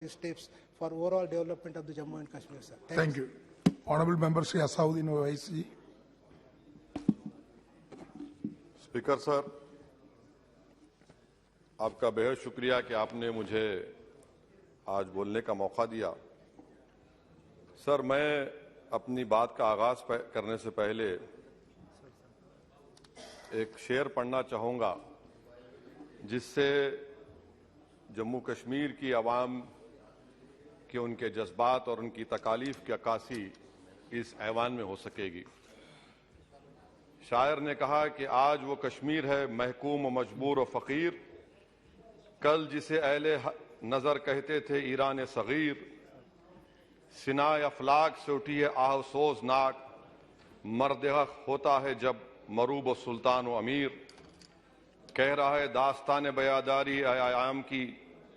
steps for overall development of the Jammu and Kashmir, sir. Thank you. Honorable Member Shri Asauddin Owaisi. Speaker sir, आपका बेहद शुक्रिया कि आपने मुझे आज बोलने का मौका दिया। सर, मैं अपनी बात का आगाज करने से पहले एक शेर पढ़ना चाहूँगा जिससे जम्मू कश्मीर की आवाम के उनके जज्बात और उनकी तकालीफ की अक्कासी इस ऐवान में हो सकेगी। शायर ने कहा कि आज वो कश्मीर है महकूम और मजबूर और फ़कीर, कल जिसे अहले नज़र कहते थे ईरान सगीर, सिनाए अफलाक से उठी है आहसोस नाक, मर्द हक होता है जब मरूब व सुल्तान व अमीर, कह रहा है दास्तान बयादारी आयाम की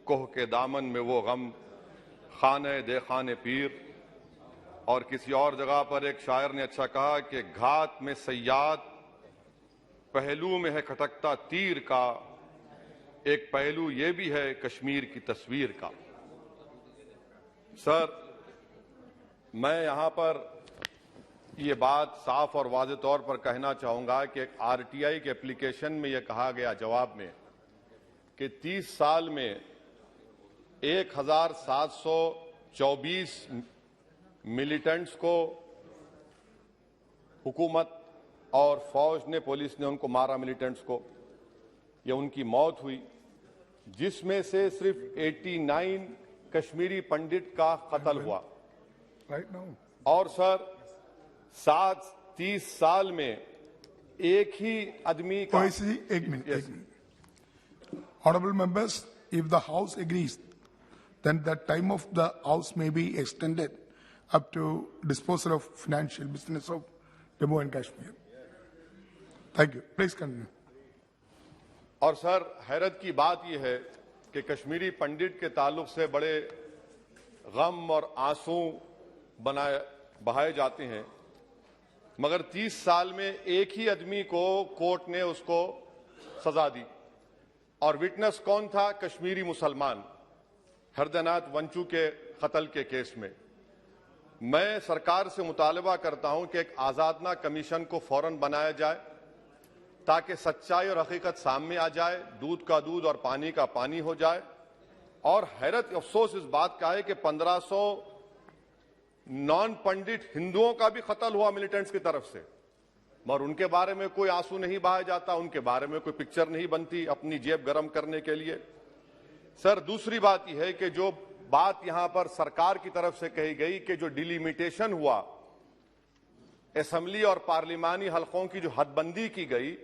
कोह के दामन में वो गम, खाने दे खाने पीर। और किसी और जगह पर एक शायर ने अच्छा कहा कि घात में सयाद पहलू में है खटकता तीर का, एक पहलू ये भी है कश्मीर की तस्वीर का। सर, मैं यहां पर ये बात साफ और वाज़ेह तौर पर कहना चाहूंगा कि आरटीआई के एप्लीकेशन में यह कहा गया जवाब में कि 30 साल में 1724 मिलिटेंट्स को हुकूमत और फौज ने, पुलिस ने उनको मारा, मिलिटेंट्स को, या उनकी मौत हुई, जिसमें से सिर्फ 89 कश्मीरी पंडित का कत्ल हुआ। और सर 30 साल में एक ही आदमी का। एक minute. Honorable members, if the House agrees, then the time of the House may be extended up to disposal of financial business of Jammu and Kashmir. Thank you. Please continue. और sir, हैरत की बात यह है कि कश्मीरी पंडित के ताल्लुक से बड़े गम और आंसू बहाए जाते हैं, मगर 30 साल में एक ही आदमी को कोर्ट ने उसको सजा दी। और विटनेस कौन था? कश्मीरी मुसलमान हरदनाथ वंचू के कत्ल के केस में। मैं सरकार से मुतालबा करता हूं कि एक आजादना कमीशन को फौरन बनाया जाए ताकि सच्चाई और हकीकत सामने आ जाए, दूध का दूध और पानी का पानी हो जाए। और हैरत अफसोस इस बात का है कि 1500 नॉन पंडित हिंदुओं का भी कत्ल हुआ मिलिटेंट्स की तरफ से, मगर उनके बारे में कोई आंसू नहीं बहाया जाता, उनके बारे में कोई पिक्चर नहीं बनती अपनी जेब गर्म करने के लिए। सर, दूसरी बात यह है कि जो बात यहां पर सरकार की तरफ से कही गई कि जो डिलिमिटेशन हुआ, असेंबली और पार्लिमानी हलकों की जो हदबंदी की गई,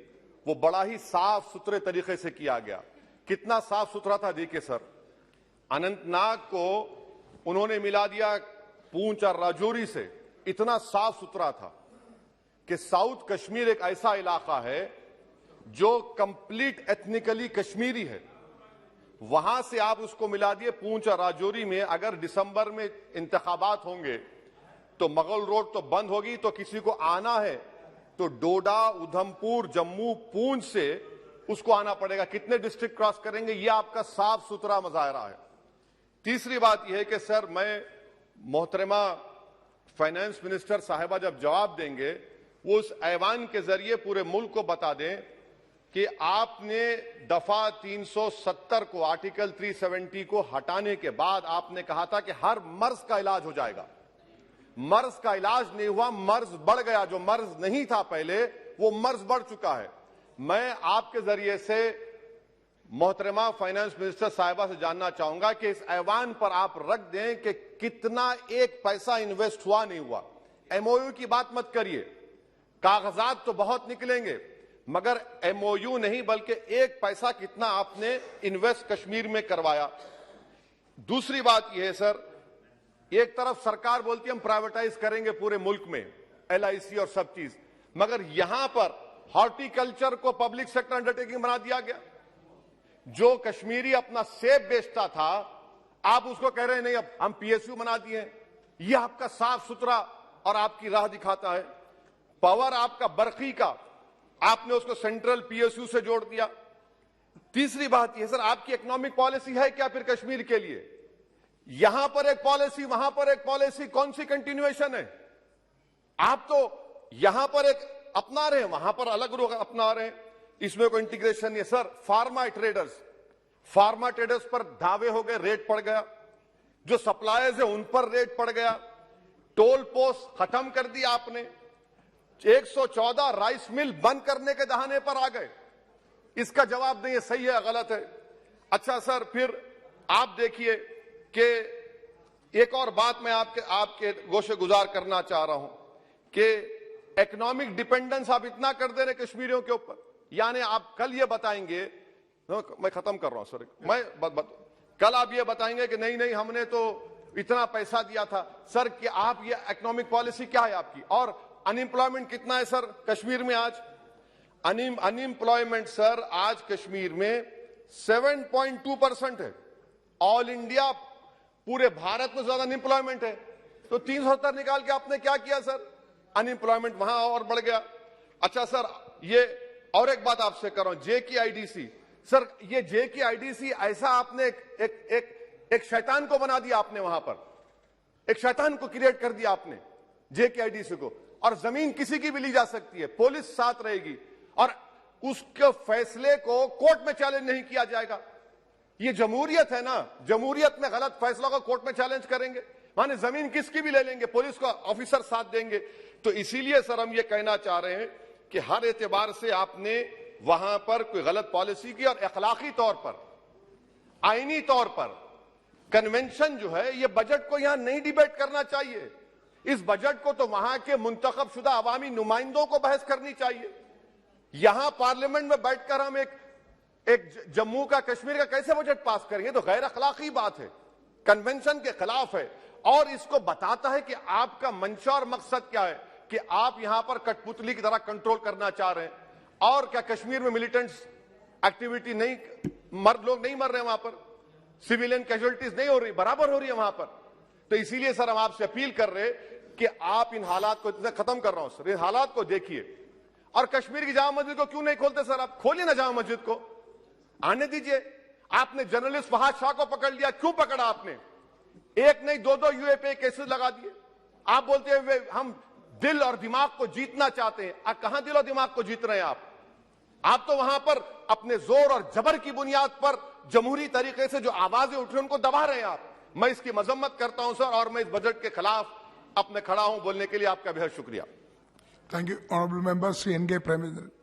वो बड़ा ही साफ सुथरे तरीके से किया गया। कितना साफ सुथरा था देखिए सर, अनंतनाग को उन्होंने मिला दिया पूंछ और राजौरी से। इतना साफ सुथरा था कि साउथ कश्मीर एक ऐसा इलाका है जो कंप्लीट एथनिकली कश्मीरी है, वहां से आप उसको मिला दिए पूंछ और राजौरी में। अगर दिसंबर में इंतखाबात होंगे तो मुगल रोड तो बंद होगी, तो किसी को आना है तो डोडा, उधमपुर, जम्मू, पूंछ से उसको आना पड़ेगा। कितने डिस्ट्रिक्ट क्रॉस करेंगे? यह आपका साफ सुथरा मुजाहरा है। तीसरी बात यह है कि सर, मैं मोहतरमा फाइनेंस मिनिस्टर साहिबा जब जवाब देंगे, वो उस ऐवान के जरिए पूरे मुल्क को बता दें कि आपने दफा 370 को, आर्टिकल 370 को हटाने के बाद आपने कहा था कि हर मर्ज का इलाज हो जाएगा। मर्ज का इलाज नहीं हुआ, मर्ज बढ़ गया। जो मर्ज नहीं था पहले, वो मर्ज बढ़ चुका है। मैं आपके जरिए से मोहतरमा फाइनेंस मिनिस्टर साहिबा से जानना चाहूंगा कि इस ऐवान पर आप रख दें कि कितना एक पैसा इन्वेस्ट हुआ नहीं हुआ। एमओयू की बात मत करिए, कागजात तो बहुत निकलेंगे, मगर एमओयू नहीं बल्कि एक पैसा कितना आपने इन्वेस्ट कश्मीर में करवाया। दूसरी बात यह है सर, एक तरफ सरकार बोलती है हम प्राइवेटाइज करेंगे पूरे मुल्क में, एलआईसी और सब चीज, मगर यहां पर हॉर्टिकल्चर को पब्लिक सेक्टर अंडरटेकिंग बना दिया गया। जो कश्मीरी अपना सेब बेचता था, आप उसको कह रहे हैं नहीं अब हम पीएसयू बना दिए। यह आपका साफ सुथरा और आपकी राह दिखाता है। पावर आपका बरकी का, आपने उसको सेंट्रल पीएसयू से जोड़ दिया। तीसरी बात यह सर, आपकी इकोनॉमिक पॉलिसी है क्या फिर कश्मीर के लिए? यहां पर एक पॉलिसी, वहां पर एक पॉलिसी, कौन सी कंटिन्यूएशन है? आप तो यहां पर एक अपना रहे हैं, वहां पर अलग लोग अपना रहे हैं, इसमें कोई इंटीग्रेशन नहीं है। सर, फार्मा ट्रेडर्स पर दावे हो गए, रेट पड़ गया, जो सप्लायर्स है उन पर रेट पड़ गया, टोल पोस्ट खत्म कर दिया आपने, 114 राइस मिल बंद करने के दहाने पर आ गए। इसका जवाब नहीं है सही है गलत है। अच्छा सर, फिर आप देखिए कि एक और बात मैं आपके गोशे गुजार करना चाह रहा हूं कि इकोनॉमिक डिपेंडेंस आप इतना कर दे रहे कश्मीरियों के ऊपर, यानी आप कल ये बताएंगे, मैं खत्म कर रहा हूं सर, कल आप ये बताएंगे कि नहीं हमने तो इतना पैसा दिया था। सर, कि आप ये इकोनॉमिक पॉलिसी क्या है आपकी? और अनएम्प्लॉयमेंट कितना है सर कश्मीर में आज? अनएम्प्लॉयमेंट सर आज कश्मीर में 7.2% है। ऑल इंडिया पूरे भारत में ज्यादा अनएम्प्लॉयमेंट है, तो 370 निकाल के आपने क्या किया सर? अनएम्प्लॉयमेंट वहां और बढ़ गया। अच्छा सर, ये और एक बात आपसे कर रहा हूं, JKIDC सर, ये JKIDC ऐसा आपने एक शैतान को बना दिया आपने, वहां पर एक शैतान को क्रिएट कर दिया आपने JKIDC को, और जमीन किसी की भी ली जा सकती है, पुलिस साथ रहेगी और उसके फैसले को कोर्ट में चैलेंज नहीं किया जाएगा। ये जमहूरियत है ना, जमहूरियत में गलत फैसलों को कोर्ट में चैलेंज करेंगे, माने जमीन किसकी भी ले लेंगे, पुलिस का ऑफिसर साथ देंगे। तो इसीलिए सर हम ये कहना चाह रहे हैं कि हर एतबार से आपने वहां पर कोई गलत पॉलिसी की, और अखलाकी तौर पर, आईनी तौर पर कन्वेंशन जो है, ये बजट को यहां नहीं डिबेट करना चाहिए। इस बजट को तो वहां के मुंतखब शुदा अवामी नुमाइंदों को बहस करनी चाहिए। यहां पार्लियामेंट में बैठकर हम एक जम्मू का, कश्मीर का कैसे बजट पास करेंगे? तो गैर अखलाकी बात है, कन्वेंशन के खिलाफ है, और इसको बताता है कि आपका मंशा और मकसद क्या है, कि आप यहां पर कठपुतली की तरह कंट्रोल करना चाह रहे हैं। और क्या कश्मीर में मिलिटेंट्स एक्टिविटी नहीं, लोग नहीं मर रहे वहां पर, सिविलियन कैजुअलिटीज नहीं हो रही, बराबर हो रही है वहां पर। तो इसीलिए सर हम आपसे अपील कर रहे कि आप इन हालात को, खत्म कर रहा हूं सर, इन हालात को देखिए। और कश्मीर की जामा मस्जिद को क्यों नहीं खोलते सर? आप खोलिए ना जामा मस्जिद को, आने दीजिए। आपने जर्नलिस्ट फहाद शाह को पकड़ लिया, क्यों पकड़ा आपने? एक नहीं दो UAPA केसेस लगा दिए। आप बोलते हैं हम दिल और दिमाग को जीतना चाहते हैं। कहां दिल और दिमाग को जीत रहे हैं आप तो वहां पर अपने जोर और जबर की बुनियाद पर जमहूरी तरीके से जो आवाजें उठ रही हैं उनको दबा रहे हैं आप। मैं इसकी मजम्मत करता हूं सर, और मैं इस बजट के खिलाफ अपने खड़ा हूं बोलने के लिए। आपका बेहद शुक्रिया। Thank you, honorable members. N.K. Prime Minister.